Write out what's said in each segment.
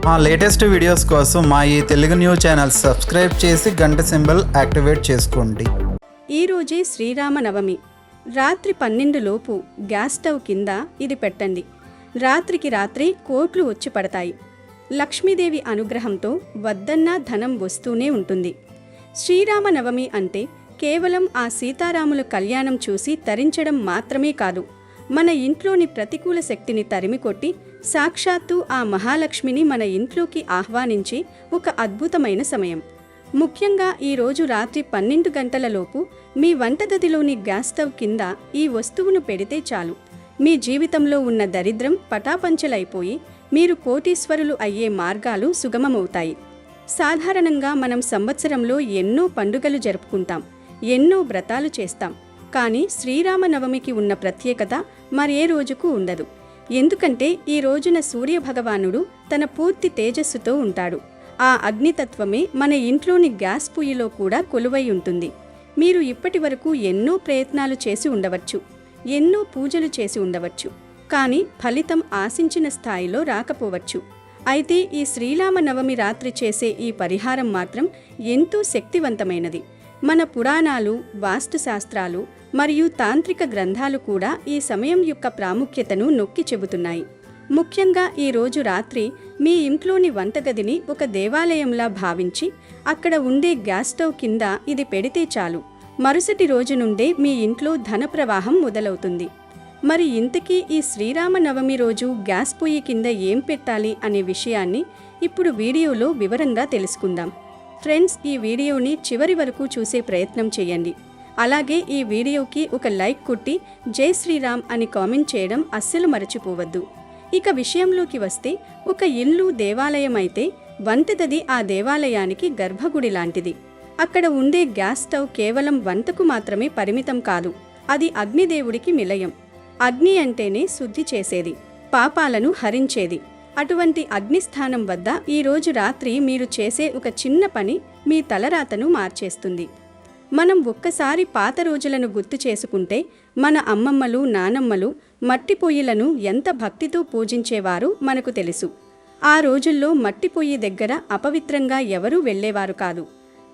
మా latest videos కోసం మా ఈ తెలుగు న్యూస్ ఛానల్ సబ్స్క్రైబ్ చేసి గంట సింబల్ యాక్టివేట్ చేసుకోండి. ఈరోజే శ్రీరామనవమి. రాత్రి 12 లోపు గ్యాస్ స్టవ్ కింద ఇది పెట్టండి. రాత్రికి రాత్రి కోట్లు వచ్చి పడతాయి. లక్ష్మీదేవి అనుగ్రహంతో వద్దన్నా ధనం వస్తూనే ఉంటుంది. శ్రీరామనవమి అంటే కేవలం ఆ సీతారాముల కళ్యాణం చూసి తరించడం మాత్రమే కాదు, మన ఇంట్లోని ప్రతికూల శక్తిని తరిమికొట్టి సాక్షాత్తు ఆ మహాలక్ష్మిని మన ఇంట్లోకి ఆహ్వానించి ఒక అద్భుతమైన సమయం. ముఖ్యంగా ఈరోజు రాత్రి 12 గంటలలోపు మీ వంటగదిలోని గ్యాస్ స్టవ్ కింద ఈ వస్తువును పెడితే చాలు, మీ జీవితంలో ఉన్న దరిద్రం పటాపంచలైపోయి మీరు కోటీశ్వరులు అయ్యే మార్గాలు సుగమమవుతాయి. సాధారణంగా మనం సంవత్సరంలో ఎన్నో పండుగలు జరుపుకుంటాం, ఎన్నో వ్రతాలు చేస్తాం. కానీ శ్రీరామనవమికి ఉన్న ప్రత్యేకత మరే రోజుకు ఉండదు. ఎందుకంటే ఈ రోజున సూర్యభగవానుడు తన పూర్తి తేజస్సుతో ఉంటాడు. ఆ అగ్నితత్వమే మన ఇంట్లోని గ్యాస్ పొయ్యిలో కూడా కొలువై ఉంటుంది. మీరు ఇప్పటి వరకు ఎన్నో ప్రయత్నాలు చేసి ఉండవచ్చు, ఎన్నో పూజలు చేసి ఉండవచ్చు, కానీ ఫలితం ఆశించిన స్థాయిలో రాకపోవచ్చు. అయితే ఈ శ్రీరామనవమి రాత్రి చేసే ఈ పరిహారం మాత్రం ఎంతో శక్తివంతమైనది. మన పురాణాలు, వాస్తుశాస్త్రాలు మరియు తాంత్రిక గ్రంథాలు కూడా ఈ సమయం యొక్క ప్రాముఖ్యతను నొక్కి చెబుతున్నాయి. ముఖ్యంగా ఈ రోజు రాత్రి మీ ఇంట్లోని వంటగదిని ఒక దేవాలయంలా భావించి అక్కడ ఉండే గ్యాస్ స్టవ్ కింద ఇది పెడితే చాలు, మరుసటి రోజు నుండే మీ ఇంట్లో ధన ప్రవాహం మొదలవుతుంది. మరి ఇంతకీ ఈ శ్రీరామనవమి రోజు గ్యాస్ పొయ్యి కింద ఏం పెట్టాలి అనే విషయాన్ని ఇప్పుడు వీడియోలో వివరంగా తెలుసుకుందాం. ఫ్రెండ్స్, ఈ వీడియోని చివరి వరకు చూసే ప్రయత్నం చేయండి. అలాగే ఈ వీడియోకి ఒక లైక్ కొట్టి జై శ్రీరామ్ అని కామెంట్ చేయడం అస్సలు మరచిపోవద్దు. ఇక విషయంలోకి వస్తే, ఒక ఇల్లు దేవాలయం అయితే వంటగది ఆ దేవాలయానికి గర్భగుడి లాంటిది. అక్కడ ఉండే గ్యాస్ స్టవ్ కేవలం వంటకు మాత్రమే పరిమితం కాదు, అది అగ్నిదేవుడికి నిలయం. అగ్ని అంటేనే శుద్ధి చేసేది, పాపాలను హరించేది. అటువంటి అగ్నిస్థానం వద్ద ఈరోజు రాత్రి మీరు చేసే ఒక చిన్న పని మీ తలరాతను మార్చేస్తుంది. మనం ఒక్కసారి పాత రోజులను గుర్తు చేసుకుంటే, మన అమ్మమ్మలు, నానమ్మలు మట్టి పొయ్యిలను ఎంత భక్తితో పూజించేవారు మనకు తెలుసు. ఆ రోజుల్లో మట్టి పొయ్యి దగ్గర అపవిత్రంగా ఎవరూ వెళ్లేవారు కాదు.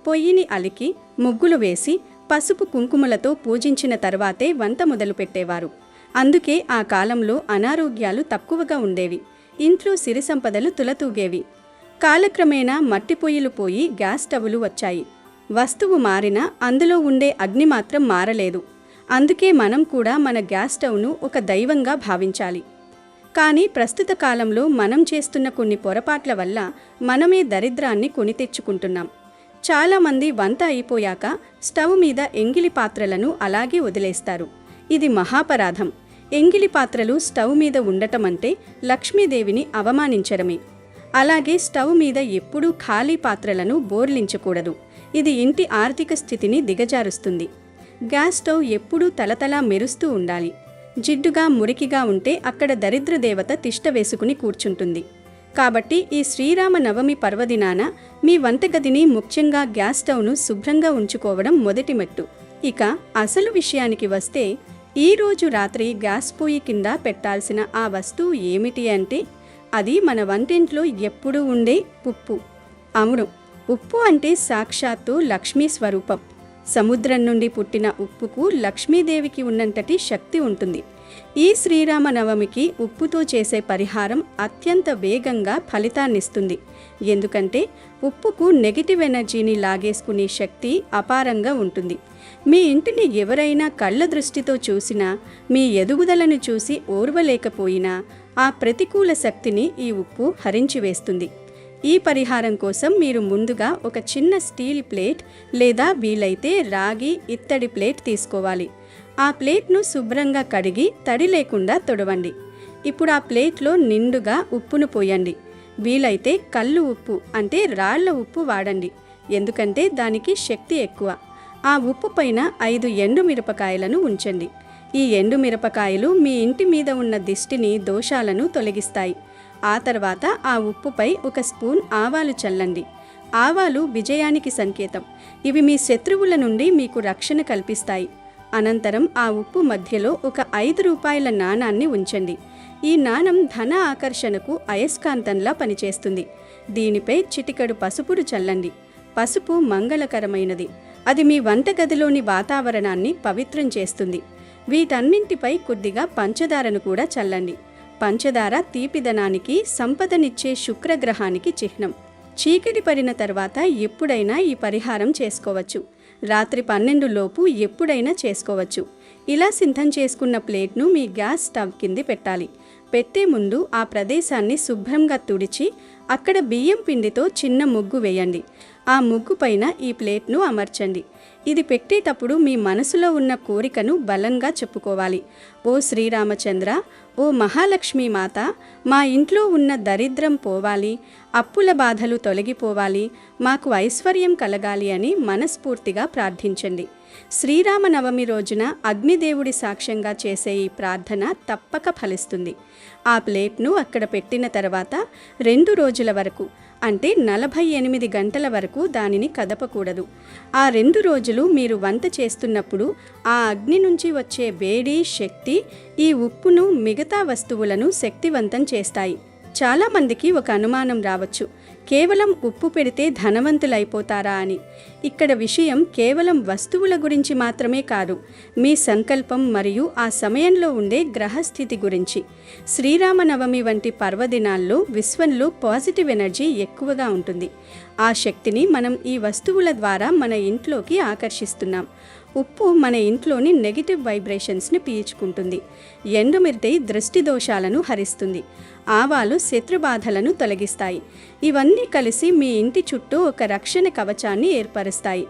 పొయ్యిని అలికి, ముగ్గులు వేసి, పసుపు కుంకుమలతో పూజించిన తర్వాతే వంట మొదలుపెట్టేవారు. అందుకే ఆ కాలంలో అనారోగ్యాలు తక్కువగా ఉండేవి, ఇంట్లో సిరి సంపదలు తులతూగేవి. కాలక్రమేణా మట్టి పొయ్యిలు పోయి గ్యాస్ స్టవ్లు వచ్చాయి. వస్తువు మారినా అందులో ఉండే అగ్ని మాత్రం మారలేదు. అందుకే మనం కూడా మన గ్యాస్ స్టవ్ను ఒక దైవంగా భావించాలి. కానీ ప్రస్తుత కాలంలో మనం చేస్తున్న కొన్ని పొరపాట్ల వల్ల మనమే దరిద్రాన్ని కొని తెచ్చుకుంటున్నాం. చాలామంది వంట అయిపోయాక స్టవ్ మీద ఎంగిలి పాత్రలను అలాగే వదిలేస్తారు. ఇది మహాపరాధం. ఎంగిలి పాత్రలు స్టవ్ మీద ఉండటం అంటే లక్ష్మీదేవిని అవమానించడమే. అలాగే స్టవ్ మీద ఎప్పుడూ ఖాళీ పాత్రలను బోర్లించకూడదు, ఇది ఇంటి ఆర్థిక స్థితిని దిగజారుస్తుంది. గ్యాస్ స్టవ్ ఎప్పుడూ తలతలా మెరుస్తూ ఉండాలి. జిడ్డుగా, మురికిగా ఉంటే అక్కడ దరిద్ర దేవత తిష్ట వేసుకుని కూర్చుంటుంది. కాబట్టి ఈ శ్రీరామనవమి పర్వదినాన మీ వంటగదిని, ముఖ్యంగా గ్యాస్ స్టవ్ను శుభ్రంగా ఉంచుకోవడం మొదటి మెట్టు. ఇక అసలు విషయానికి వస్తే, ఈ రోజు రాత్రి గ్యాస్ పొయ్యి కింద పెట్టాల్సిన ఆ వస్తువు ఏమిటి అంటే, అది మన వంటింట్లో ఎప్పుడూ ఉండే ఉప్పు. అవును, ఉప్పు అంటే సాక్షాత్తు లక్ష్మీ స్వరూపం. సముద్రం నుండి పుట్టిన ఉప్పుకు లక్ష్మీదేవికి ఉన్నంతటి శక్తి ఉంటుంది. ఈ శ్రీరామనవమికి ఉప్పుతో చేసే పరిహారం అత్యంత వేగంగా ఫలితాన్నిస్తుంది. ఎందుకంటే ఉప్పుకు నెగిటివ్ ఎనర్జీని లాగేసుకునే శక్తి అపారంగా ఉంటుంది. మీ ఇంటిని ఎవరైనా కళ్ళ దృష్టితో చూసినా, మీ ఎదుగుదలను చూసి ఓర్వలేకపోయినా ఆ ప్రతికూల శక్తిని ఈ ఉప్పు హరించివేస్తుంది. ఈ పరిహారం కోసం మీరు ముందుగా ఒక చిన్న స్టీల్ ప్లేట్ లేదా వీలైతే రాగి, ఇత్తడి ప్లేట్ తీసుకోవాలి. ఆ ప్లేట్ను శుభ్రంగా కడిగి తడి లేకుండా తొడవండి. ఇప్పుడు ఆ ప్లేట్లో నిండుగా ఉప్పును పోయండి. వీలైతే కల్లు ఉప్పు అంటే రాళ్ల ఉప్పు వాడండి, ఎందుకంటే దానికి శక్తి ఎక్కువ. ఆ ఉప్పు పైన 5 ఎండుమిరపకాయలను ఉంచండి. ఈ ఎండుమిరపకాయలు మీ ఇంటి మీద ఉన్న దిష్టిని, దోషాలను తొలగిస్తాయి. ఆ తర్వాత ఆ ఉప్పుపై 1 స్పూన్ ఆవాలు చల్లండి. ఆవాలు విజయానికి సంకేతం. ఇవి మీ శత్రువుల నుండి మీకు రక్షణ కల్పిస్తాయి. అనంతరం ఆ ఉప్పు మధ్యలో ఒక 5 రూపాయల నాణాన్ని ఉంచండి. ఈ నాణం ధన ఆకర్షణకు అయస్కాంతంలా పనిచేస్తుంది. దీనిపై చిటికెడు పసుపును చల్లండి. పసుపు మంగళకరమైనది. అది మీ వంటగదిలోని వాతావరణాన్ని పవిత్రం చేస్తుంది. వీటన్నింటిపై కొద్దిగా పంచదారను కూడా చల్లండి. పంచదార తీపిదనానికి, సంపదనిచ్చే శుక్రగ్రహానికి చిహ్నం. చీకటి పడిన తర్వాత ఎప్పుడైనా ఈ పరిహారం చేసుకోవచ్చు. రాత్రి 12 లోపు ఎప్పుడైనా చేసుకోవచ్చు. ఇలా సిద్ధం చేసుకున్న ప్లేట్ను మీ గ్యాస్ స్టవ్ కింద పెట్టాలి. పెట్టే ముందు ఆ ప్రదేశాన్ని శుభ్రంగా తుడిచి అక్కడ బియ్యం పిండితో చిన్న ముగ్గు వేయండి. ఆ ముగ్గు పైన ఈ ప్లేట్ను అమర్చండి. ఇది పెట్టేటప్పుడు మీ మనసులో ఉన్న కోరికను బలంగా చెప్పుకోవాలి. ఓ శ్రీరామచంద్ర, ఓ మహాలక్ష్మీ మాత, మా ఇంట్లో ఉన్న దరిద్రం పోవాలి, అప్పుల బాధలు తొలగిపోవాలి, మాకు ఐశ్వర్యం కలగాలి అని మనస్ఫూర్తిగా ప్రార్థించండి. శ్రీరామనవమి రోజున అగ్నిదేవుడి సాక్ష్యంగా చేసే ఈ ప్రార్థన తప్పక ఫలిస్తుంది. ఆ ప్లేట్ను అక్కడ పెట్టిన తర్వాత 2 రోజుల వరకు, అంటే 48 గంటల వరకు దానిని కదపకూడదు. ఆ 2 రోజులు మీరు వంట చేస్తున్నప్పుడు ఆ అగ్ని నుంచి వచ్చే వేడి, శక్తి ఈ ఉప్పును, మిగతా వస్తువులను శక్తివంతం చేస్తాయి. చాలామందికి ఒక అనుమానం రావచ్చు, కేవలం ఉప్పు పెడితే ధనవంతులైపోతారా అని. ఇక్కడ విషయం కేవలం వస్తువుల గురించి మాత్రమే కాదు, మీ సంకల్పం మరియు ఆ సమయంలో ఉండే గ్రహస్థితి గురించి. శ్రీరామనవమి వంటి పర్వదినాల్లో విశ్వంలో పాజిటివ్ ఎనర్జీ ఎక్కువగా ఉంటుంది. ఆ శక్తిని మనం ఈ వస్తువుల ద్వారా మన ఇంట్లోకి ఆకర్షిస్తున్నాం. ఉప్పు మన ఇంట్లోని నెగిటివ్ వైబ్రేషన్స్ని పీల్చుకుంటుంది. ఎండుమిర్చి దృష్టి దోషాలను హరిస్తుంది. ఆవాలు శత్రుబాధలను తొలగిస్తాయి. ఇవన్నీ కలిసి మీ ఇంటి చుట్టూ ఒక రక్షణ కవచాన్ని ఏర్పరుస్తాయి.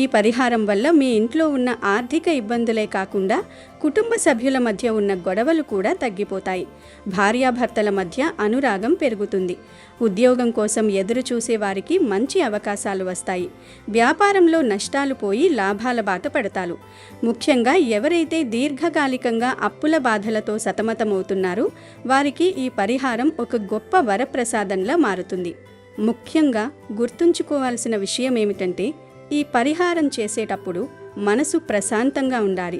ఈ పరిహారం వల్ల మీ ఇంట్లో ఉన్న ఆర్థిక ఇబ్బందులే కాకుండా కుటుంబ సభ్యుల మధ్య ఉన్న గొడవలు కూడా తగ్గిపోతాయి. భార్యాభర్తల మధ్య అనురాగం పెరుగుతుంది. ఉద్యోగం కోసం ఎదురు చూసే వారికి మంచి అవకాశాలు వస్తాయి. వ్యాపారంలో నష్టాలు పోయి లాభాల బాట పడతారు. ముఖ్యంగా ఎవరైతే దీర్ఘకాలికంగా అప్పుల బాధలతో సతమతమవుతున్నారో వారికి ఈ పరిహారం ఒక గొప్ప వరప్రసాదంలా మారుతుంది. ముఖ్యంగా గుర్తుంచుకోవాల్సిన విషయం ఏమిటంటే, ఈ పరిహారం చేసేటప్పుడు మనసు ప్రశాంతంగా ఉండాలి.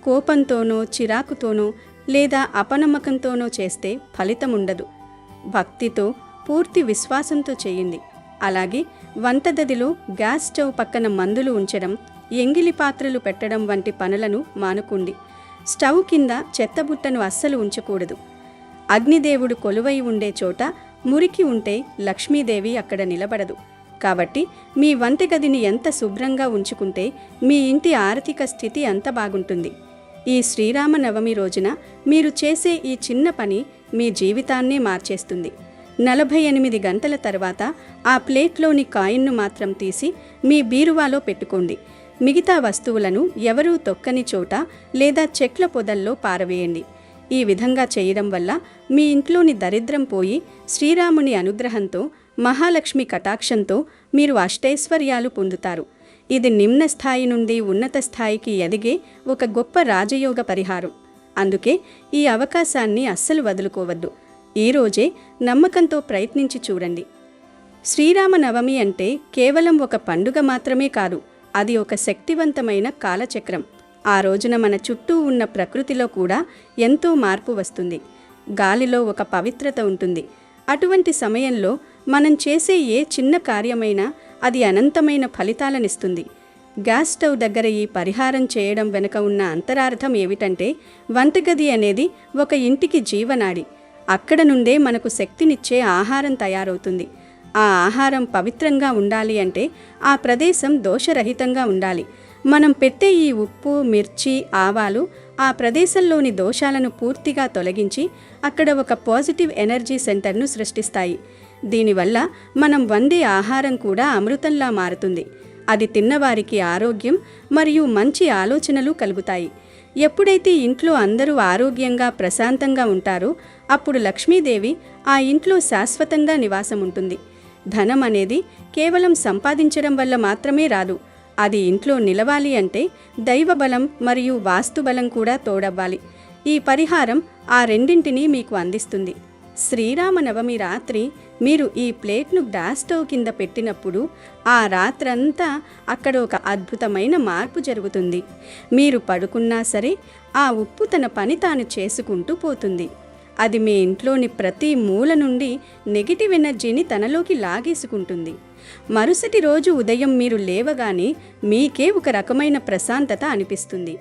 కోపంతోనో, చిరాకుతోనో లేదా అపనమ్మకంతోనో చేస్తే ఫలితం ఉండదు. భక్తితో, పూర్తి విశ్వాసంతో చేయండి. అలాగే వంటగదిలో గ్యాస్ స్టవ్ పక్కన మందులు ఉంచడం, ఎంగిలి పాత్రలు పెట్టడం వంటి పనులను మానుకోండి. స్టవ్ కింద చెత్తబుట్టను అస్సలు ఉంచకూడదు. అగ్నిదేవుడు కొలువై ఉండే చోట మురికి ఉంటే లక్ష్మీదేవి అక్కడ నిలబడదు. కాబట్టి మీ వంటగదిని ఎంత శుభ్రంగా ఉంచుకుంటే మీ ఇంటి ఆర్థిక స్థితి అంత బాగుంటుంది. ఈ శ్రీరామనవమి రోజున మీరు చేసే ఈ చిన్న పని మీ జీవితాన్నే మార్చేస్తుంది. 48 గంటల తర్వాత ఆ ప్లేట్లోని కాయిన్ను మాత్రం తీసి మీ బీరువాలో పెట్టుకోండి. మిగతా వస్తువులను ఎవరూ తొక్కని చోట లేదా చెట్ల పొదల్లో పారవేయండి. ఈ విధంగా చేయడం వల్ల మీ ఇంట్లోని దరిద్రం పోయి శ్రీరాముని అనుగ్రహంతో, మహాలక్ష్మి కటాక్షంతో మీరు అష్టైశ్వర్యాలు పొందుతారు. ఇది నిమ్న స్థాయి నుండి ఉన్నత స్థాయికి ఎదిగే ఒక గొప్ప రాజయోగ పరిహారం. అందుకే ఈ అవకాశాన్ని అస్సలు వదులుకోవద్దు. ఈరోజే నమ్మకంతో ప్రయత్నించి చూడండి. శ్రీరామనవమి అంటే కేవలం ఒక పండుగ మాత్రమే కాదు, అది ఒక శక్తివంతమైన కాలచక్రం. ఆ రోజున మన చుట్టూ ఉన్న ప్రకృతిలో కూడా ఎంతో మార్పు వస్తుంది. గాలిలో ఒక పవిత్రత ఉంటుంది. అటువంటి సమయంలో మనం చేసే ఏ చిన్న కార్యమైనా అది అనంతమైన ఫలితాలనిస్తుంది. గ్యాస్ స్టవ్ దగ్గర ఈ పరిహారం చేయడం వెనుక ఉన్న అంతరార్థం ఏమిటంటే, వంటగది అనేది ఒక ఇంటికి జీవనాడి. అక్కడ నుండే మనకు శక్తినిచ్చే ఆహారం తయారవుతుంది. ఆ ఆహారం పవిత్రంగా ఉండాలి అంటే ఆ ప్రదేశం దోషరహితంగా ఉండాలి. మనం పెట్టే ఈ ఉప్పు, మిర్చి, ఆవాలు ఆ ప్రదేశంలోని దోషాలను పూర్తిగా తొలగించి అక్కడ ఒక పాజిటివ్ ఎనర్జీ సెంటర్ను సృష్టిస్తాయి. దీనివల్ల మనం వండే ఆహారం కూడా అమృతంలా మారుతుంది. అది తిన్నవారికి ఆరోగ్యం మరియు మంచి ఆలోచనలు కలుగుతాయి. ఎప్పుడైతే ఇంట్లో అందరూ ఆరోగ్యంగా, ప్రశాంతంగా ఉంటారో అప్పుడు లక్ష్మీదేవి ఆ ఇంట్లో శాశ్వతంగా నివాసం ఉంటుంది. ధనం అనేది కేవలం సంపాదించడం వల్ల మాత్రమే రాదు. అది ఇంట్లో నిలవాలి అంటే దైవబలం మరియు వాస్తుబలం కూడా తోడవ్వాలి. ఈ పరిహారం ఆ రెండింటినీ మీకు అందిస్తుంది. శ్రీరామనవమి రాత్రి మీరు ఈ ప్లేట్ను గ్యాస్ స్టవ్ కింద పెట్టినప్పుడు ఆ రాత్రంతా అక్కడ ఒక అద్భుతమైన మార్పు జరుగుతుంది. మీరు పడుకున్నా సరే ఆ ఉప్పు తన పని తాను చేసుకుంటూ పోతుంది. అది మీ ఇంట్లోని ప్రతి మూల నుండి నెగిటివ్ ఎనర్జీని తనలోకి లాగేసుకుంటుంది. మరుసటి రోజు ఉదయం మీరు లేవగానే మీకే ఒక రకమైన ప్రశాంతత అనిపిస్తుంది.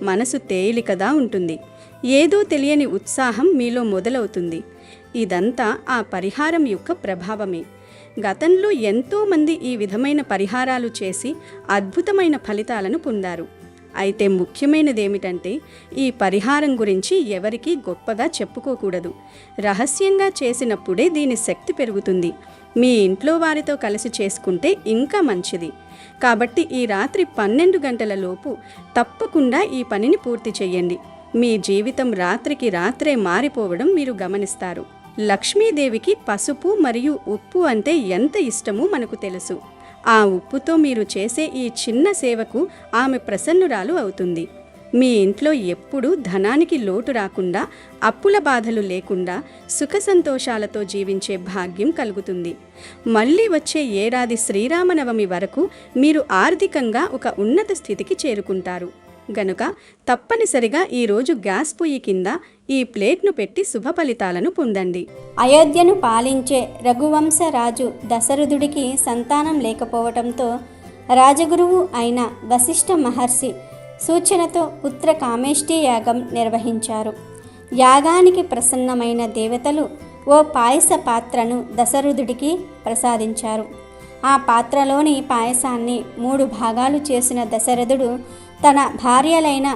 మనసు తేలికగా ఉంటుంది. ఏదో తెలియని ఉత్సాహం మీలో మొదలవుతుంది. ఇదంతా ఆ పరిహారం యొక్క ప్రభావమే. గతంలో ఎంతోమంది ఈ విధమైన పరిహారాలు చేసి అద్భుతమైన ఫలితాలను పొందారు. అయితే ముఖ్యమైనదేమిటంటే ఈ పరిహారం గురించి ఎవరికీ గొప్పగా చెప్పుకోకూడదు. రహస్యంగా చేసినప్పుడే దీని శక్తి పెరుగుతుంది. మీ ఇంట్లో వారితో కలిసి చేసుకుంటే ఇంకా మంచిది. కాబట్టి ఈ రాత్రి 12 గంటల లోపు తప్పకుండా ఈ పనిని పూర్తి చేయండి. మీ జీవితం రాత్రికి రాత్రే మారిపోవడం మీరు గమనిస్తారు. లక్ష్మీదేవికి పసుపు మరియు ఉప్పు అంటే ఎంత ఇష్టమో మనకు తెలుసు. ఆ ఉప్పుతో మీరు చేసే ఈ చిన్న సేవకు ఆమె ప్రసన్నురాలు అవుతుంది. మీ ఇంట్లో ఎప్పుడూ ధనానికి లోటు రాకుండా, అప్పుల బాధలు లేకుండా, సుఖ సంతోషాలతో జీవించే భాగ్యం కలుగుతుంది. మళ్ళీ వచ్చే ఏడాది శ్రీరామనవమి వరకు మీరు ఆర్థికంగా ఒక ఉన్నత స్థితికి చేరుకుంటారు. గనుక తప్పనిసరిగా ఈరోజు గ్యాస్ పొయ్యి కింద ఈ ప్లేట్ను పెట్టి శుభ ఫలితాలను పొందండి. అయోధ్యను పాలించే రఘువంశరాజు దశరథుడికి సంతానం లేకపోవటంతో రాజగురువు అయిన వశిష్ఠ మహర్షి సూచనతో పుత్ర కామేష్టి యాగం నిర్వహించారు. యాగానికి ప్రసన్నమైన దేవతలు ఓ పాయస పాత్రను దశరథుడికి ప్రసాదించారు. ఆ పాత్రలోని పాయసాన్ని 3 భాగాలు చేసిన దశరథుడు తన భార్యలైన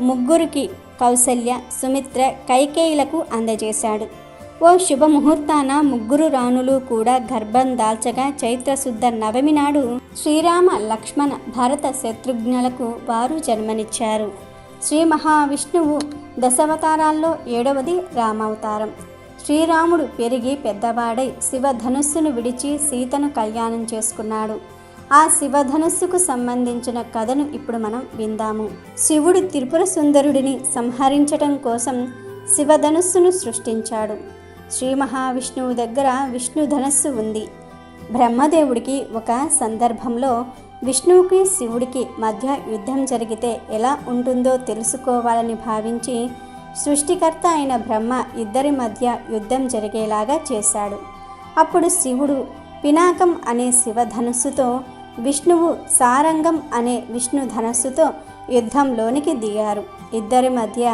ముగ్గురికి కౌసల్య, సుమిత్ర, కైకేయులకు అందజేశాడు. ఓ శుభముహూర్తాన ముగ్గురు రాణులు కూడా గర్భం దాల్చగా చైత్రశుద్ధ నవమి నాడు శ్రీరామ, లక్ష్మణ, భరత, శత్రుఘ్నులకు వారు జన్మనిచ్చారు. శ్రీ మహావిష్ణువు దశావతారాల్లో 7వది రామావతారం. శ్రీరాముడు పెరిగి పెద్దవాడై శివధనుస్సును విడిచి సీతను కళ్యాణం చేసుకున్నాడు. ఆ శివధనుస్సుకు సంబంధించిన కథను ఇప్పుడు మనం విందాము. శివుడు త్రిపుర సుందరుడిని సంహరించటం కోసం శివధనుస్సును సృష్టించాడు. శ్రీ మహావిష్ణువు దగ్గర విష్ణు ధనస్సు ఉంది. బ్రహ్మదేవుడికి ఒక సందర్భంలో విష్ణువుకి శివుడికి మధ్య యుద్ధం జరిగితే ఎలా ఉంటుందో తెలుసుకోవాలని భావించి సృష్టికర్త అయిన బ్రహ్మ ఇద్దరి మధ్య యుద్ధం జరిగేలాగా చేశాడు. అప్పుడు శివుడు పినాకం అనే శివధనుస్సుతో, విష్ణువు సారంగం అనే విష్ణు ధనస్సుతో యుద్ధంలోనికి దిగారు. ఇద్దరి మధ్య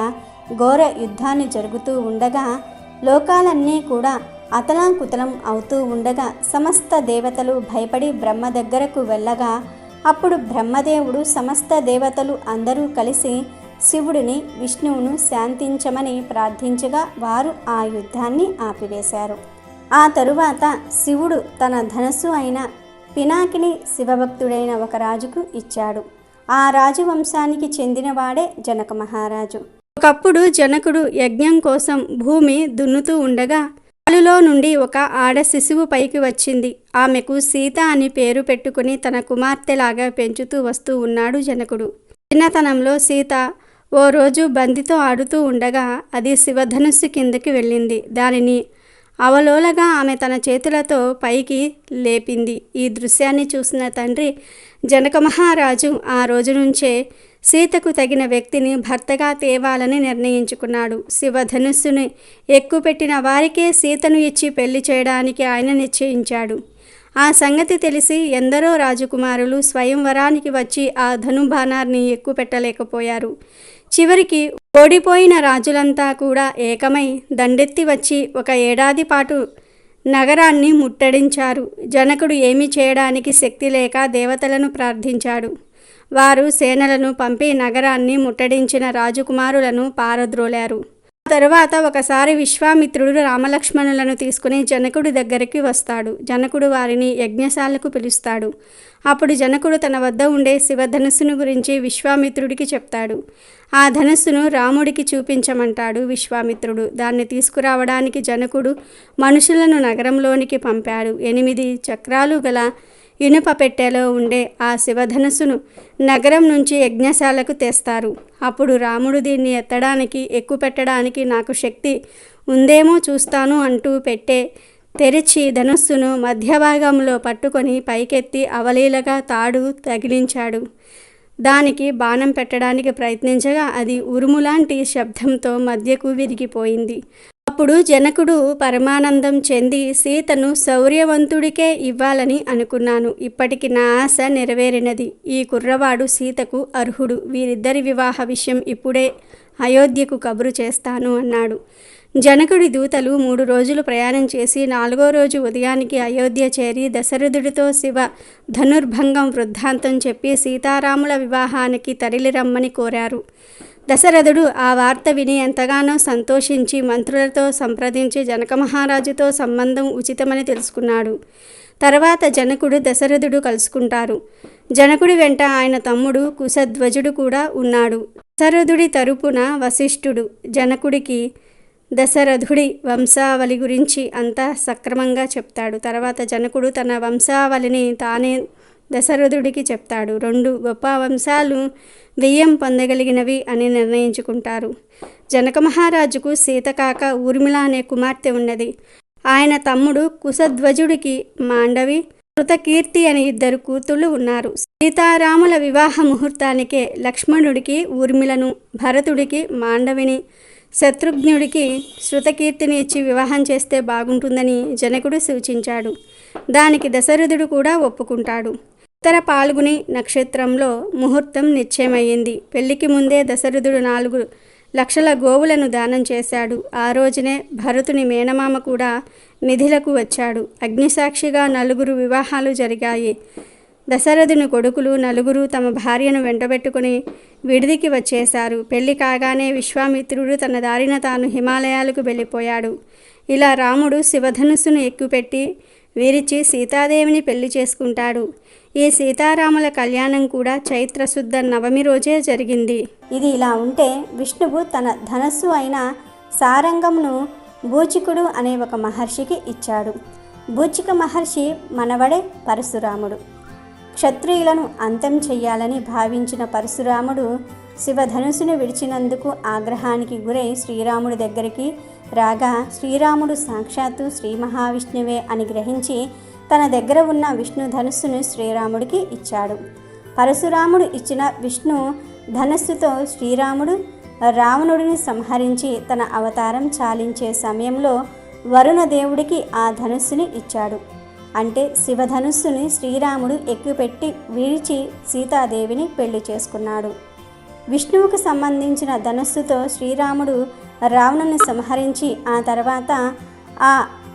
ఘోర యుద్ధాన్ని జరుగుతూ ఉండగా లోకాలన్నీ కూడా అతలాకుతలం అవుతూ ఉండగా సమస్త దేవతలు భయపడి బ్రహ్మ దగ్గరకు వెళ్ళగా అప్పుడు బ్రహ్మదేవుడు సమస్త దేవతలు అందరూ కలిసి శివుడిని, విష్ణువును శాంతించమని ప్రార్థించగా వారు ఆ యుద్ధాన్ని ఆపివేశారు. ఆ తరువాత శివుడు తన ధనస్సు అయిన పినాకిని శివభక్తుడైన ఒక రాజుకు ఇచ్చాడు. ఆ రాజు వంశానికి చెందినవాడే జనక మహారాజు. ఒకప్పుడు జనకుడు యజ్ఞం కోసం భూమి దున్నుతూ ఉండగా పాలులో నుండి ఒక ఆడ శిశువు పైకి వచ్చింది. ఆమెకు సీత అని పేరు పెట్టుకుని తన కుమార్తెలాగా పెంచుతూ వస్తూ ఉన్నాడు జనకుడు. చిన్నతనంలో సీత ఓ రోజు బంతితో ఆడుతూ ఉండగా అది శివధనుస్సు కిందకి వెళ్ళింది. దానిని అవలోలగా ఆమె తన చేతులతో పైకి లేపింది. ఈ దృశ్యాన్ని చూసిన తండ్రి జనక మహారాజు ఆ రోజు నుంచే సీతకు తగిన వ్యక్తిని భర్తగా తేవాలని నిర్ణయించుకున్నాడు. శివధనుస్సుని ఎక్కుపెట్టిన వారికే సీతను ఇచ్చి పెళ్లి చేయడానికి ఆయన నిశ్చయించాడు. ఆ సంగతి తెలిసి ఎందరో రాజకుమారులు స్వయంవరానికి వచ్చి ఆ ధనుబాణాన్ని ఎక్కుపెట్టలేకపోయారు. చివరికి ఓడిపోయిన రాజులంతా కూడా ఏకమై దండెత్తి వచ్చి 1 ఏడాది పాటు నగరాన్ని ముట్టడించారు. జనకుడు ఏమీ చేయడానికి శక్తి లేక దేవతలను ప్రార్థించాడు. వారు సేనలను పంపి నగరాన్ని ముట్టడించిన రాజకుమారులను పారద్రోలారు. తరువాత ఒకసారి విశ్వామిత్రుడు రామలక్ష్మణులను తీసుకుని జనకుడి దగ్గరికి వస్తాడు. జనకుడు వారిని యజ్ఞశాలకు పిలుస్తాడు. అప్పుడు జనకుడు తన వద్ద ఉండే శివధనుస్సును గురించి విశ్వామిత్రుడికి చెప్తాడు. ఆ ధనుస్సును రాముడికి చూపించమంటాడు విశ్వామిత్రుడు. దాన్ని తీసుకురావడానికి జనకుడు మనుషులను నగరంలోనికి పంపాడు. 8 చక్రాలు గల ఇనుప పెట్టెలో ఉండే ఆ శివధనుస్సును నగరం నుంచి యజ్ఞశాలకు తెస్తారు. అప్పుడు రాముడు దీన్ని ఎత్తడానికి, ఎక్కుపెట్టడానికి నాకు శక్తి ఉందేమో చూస్తాను అంటూ పెట్టె తెరిచి ధనుస్సును మధ్యభాగంలో పట్టుకొని పైకెత్తి అవలీలగా తాడు తగిలించాడు. దానికి బాణం పెట్టడానికి ప్రయత్నించగా అది ఉరుములాంటి శబ్దంతో మధ్యకు విరిగిపోయింది. అప్పుడు జనకుడు పరమానందం చెంది సీతను శౌర్యవంతుడికే ఇవ్వాలని అనుకున్నాను. ఇప్పటికి నా ఆశ నెరవేరినది. ఈ కుర్రవాడు సీతకు అర్హుడు. వీరిద్దరి వివాహ విషయం ఇప్పుడే అయోధ్యకు కబురు చేస్తాను అన్నాడు. జనకుడి దూతలు 3 రోజులు ప్రయాణం చేసి 4వ రోజు ఉదయానికి అయోధ్య చేరి దశరథుడితో శివ ధనుర్భంగం వృద్ధాంతం చెప్పి సీతారాముల వివాహానికి తరలిరమ్మని కోరారు. దశరథుడు ఆ వార్త విని ఎంతగానో సంతోషించి మంత్రులతో సంప్రదించి జనక మహారాజుతో సంబంధం ఉచితమని తెలుసుకున్నాడు. తర్వాత జనకుడు దశరథుడు కలుసుకుంటారు. జనకుడి వెంట ఆయన తమ్ముడు కుశధ్వజుడు కూడా ఉన్నాడు. దశరథుడి తరపున వశిష్ఠుడు జనకుడికి దశరథుడి వంశావళి గురించి అంతా సక్రమంగా చెప్తాడు. తర్వాత జనకుడు తన వంశావళిని తానే దశరథుడికి చెప్తాడు. 2 గొప్ప వంశాలు విజయం పొందగలిగినవి అని నిర్ణయించుకుంటారు. జనక మహారాజుకు సీత కాక ఊర్మిళ అనే కుమార్తె ఉన్నది. ఆయన తమ్ముడు కుశధ్వజుడికి మాండవి, కృతకీర్తి అని 2 కూతుళ్ళు ఉన్నారు. సీతారాముల వివాహ ముహూర్తానికే లక్ష్మణుడికి ఊర్మిళను, భరతుడికి మాండవిని, శత్రుఘ్నుడికి శృతకీర్తిని ఇచ్చి వివాహం చేస్తే బాగుంటుందని జనకుడు సూచించాడు. దానికి దశరథుడు కూడా ఒప్పుకుంటాడు. ఉత్తర పాల్గొని నక్షత్రంలో ముహూర్తం నిశ్చయమయ్యింది. పెళ్లికి ముందే దశరథుడు 4 లక్షల గోవులను దానం చేశాడు. ఆ రోజునే భరతుని మేనమామ కూడా మిథిలకు వచ్చాడు. అగ్నిసాక్షిగా 4 వివాహాలు జరిగాయి. దశరథుని కొడుకులు 4 తమ భార్యను వెంటబెట్టుకుని విడిదికి వచ్చేశారు. పెళ్లి కాగానే విశ్వామిత్రుడు తన దారిన తాను హిమాలయాలకు వెళ్ళిపోయాడు. ఇలా రాముడు శివధనుస్సును ఎక్కుపెట్టి వీరిచి సీతాదేవిని పెళ్లి చేసుకుంటాడు. ఈ సీతారాముల కళ్యాణం కూడా చైత్రశుద్ధ నవమి రోజే జరిగింది. ఇది ఇలా ఉంటే విష్ణువు తన ధనస్సు అయిన సారంగంను బూచికుడు అనే ఒక మహర్షికి ఇచ్చాడు. బూచిక మహర్షి మనవడే పరశురాముడు. క్షత్రియులను అంతం చెయ్యాలని భావించిన పరశురాముడు శివధనుసును విడిచినందుకు ఆగ్రహానికి గురై శ్రీరాముడి దగ్గరికి రాగా శ్రీరాముడు సాక్షాత్తు శ్రీ మహావిష్ణువే అని గ్రహించి తన దగ్గర ఉన్న విష్ణు ధనుస్సును శ్రీరాముడికి ఇచ్చాడు. పరశురాముడు ఇచ్చిన విష్ణు ధనస్సుతో శ్రీరాముడు రావణుడిని సంహరించి తన అవతారం చాలించే సమయంలో వరుణదేవుడికి ఆ ధనుస్సుని ఇచ్చాడు. అంటే శివధనుస్సుని శ్రీరాముడు ఎక్కుపెట్టి విడిచి సీతాదేవిని పెళ్లి చేసుకున్నాడు. విష్ణువుకు సంబంధించిన ధనుస్సుతో శ్రీరాముడు రావణుని సంహరించి ఆ తర్వాత ఆ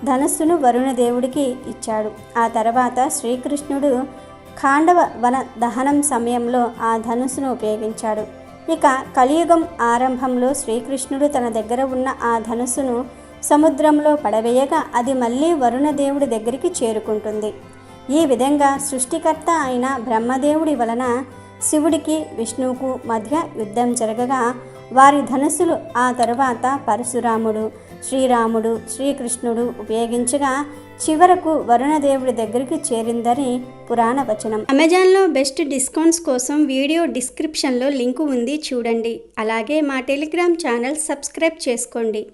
ధనుస్సును వరుణదేవుడికి ఇచ్చాడు. ఆ తర్వాత శ్రీకృష్ణుడు ఖాండవ వన దహనం సమయంలో ఆ ధనుస్సును ఉపయోగించాడు. ఇక కలియుగం ఆరంభంలో శ్రీకృష్ణుడు తన దగ్గర ఉన్న ఆ ధనుస్సును సముద్రంలో పడవేయగా అది మళ్ళీ వరుణదేవుడి దగ్గరికి చేరుకుంటుంది. ఈ విధంగా సృష్టికర్త అయిన బ్రహ్మదేవుడి వలన శివుడికి విష్ణువుకు మధ్య యుద్ధం జరగగా వారి ధనుస్సులు ఆ తరువాత పరశురాముడు, శ్రీరాముడు, శ్రీకృష్ణుడు ఉపయోగించగా చివరకు వరుణదేవుడి దగ్గరికి చేరిందని పురాణ వచనం. అమెజాన్లో బెస్ట్ డిస్కౌంట్స్ కోసం వీడియో డిస్క్రిప్షన్లో లింకు ఉంది, చూడండి. అలాగే మా టెలిగ్రామ్ ఛానల్ సబ్స్క్రైబ్ చేసుకోండి.